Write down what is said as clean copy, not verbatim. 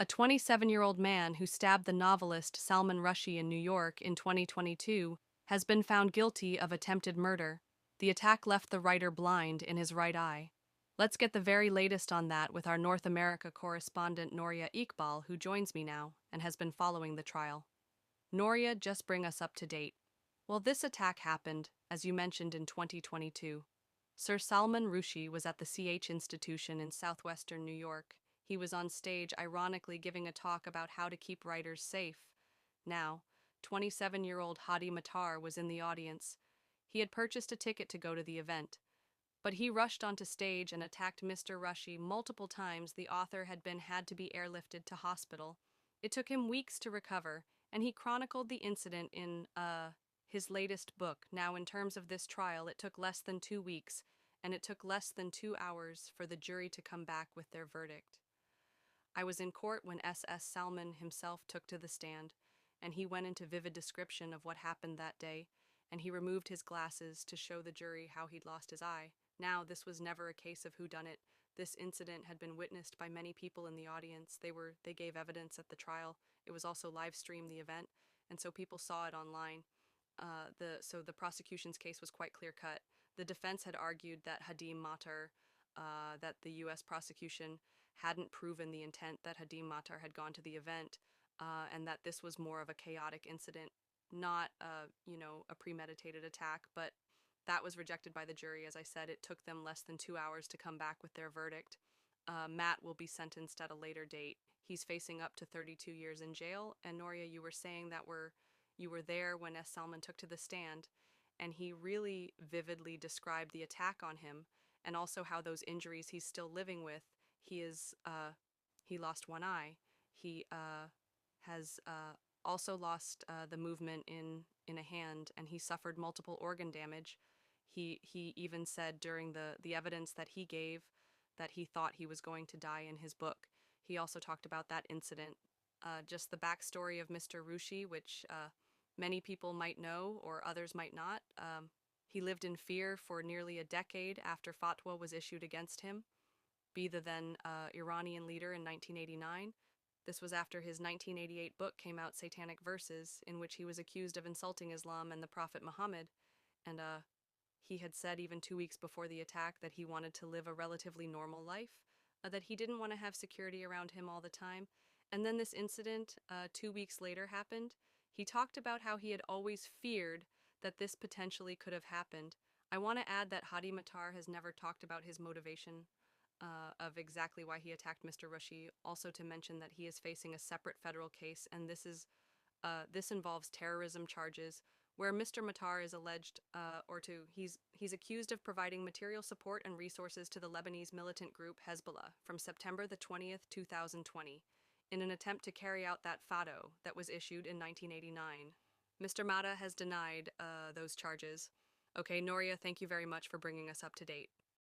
A 27-year-old man who stabbed the novelist Salman Rushdie in New York in 2022 has been found guilty of attempted murder. The attack left the writer blind in his right eye. Let's get the very latest on that with our North America correspondent Noria Iqbal, who joins me now and has been following the trial. Noria, just bring us up to date. Well, this attack happened, as you mentioned, in 2022. Sir Salman Rushdie was at the CH Institution in southwestern New York. He was on stage, ironically giving a talk about how to keep writers safe. Now, 27-year-old Hadi Matar was in the audience. He had purchased a ticket to go to the event, but he rushed onto stage and attacked Mr. Rushdie multiple times. The author had to be airlifted to hospital. It took him weeks to recover, and he chronicled the incident in his latest book. Now, in terms of this trial, it took less than 2 weeks, and it took less than 2 hours for the jury to come back with their verdict. I was in court when SS Salman himself took to the stand, and he went into vivid description of what happened that day, and he removed his glasses to show the jury how he'd lost his eye. Now, this was never a case of whodunit. This incident had been witnessed by many people in the audience. They gave evidence at the trial. It was also live streamed, the event, and so people saw it online. So the prosecution's case was quite clear cut. The defense had argued that Hadi Matar, that the U.S. prosecution hadn't proven the intent that Hadi Matar had gone to the event, and that this was more of a chaotic incident, not a premeditated attack. But that was rejected by the jury. As I said, it took them less than 2 hours to come back with their verdict. Matt will be sentenced at a later date. He's facing up to 32 years in jail. And Noria, you were saying that you were there when S. Salman took to the stand, and he really vividly described the attack on him and also how those injuries he's still living with. He lost one eye. He has also lost the movement in a hand, and he suffered multiple organ damage. He even said during the evidence that he gave that he thought he was going to die in his book. He also talked about that incident. Just the backstory of Mr. Rushdie, which many people might know or others might not. He lived in fear for nearly a decade after fatwa was issued against him, be the then Iranian leader in 1989. This was after his 1988 book came out, Satanic Verses, in which he was accused of insulting Islam and the Prophet Muhammad. And he had said even 2 weeks before the attack that he wanted to live a relatively normal life, that he didn't want to have security around him all the time. And then this incident 2 weeks later happened. He talked about how he had always feared that this potentially could have happened. I want to add that Hadi Matar has never talked about his motivation of exactly why he attacked Mr. Rushdie. Also to mention that he is facing a separate federal case, and this involves terrorism charges, where Mr. Matar is alleged, he's accused of providing material support and resources to the Lebanese militant group Hezbollah from September the 20th, 2020, in an attempt to carry out that fatwa that was issued in 1989. Mr. Mata has denied those charges. Okay, Noria, thank you very much for bringing us up to date.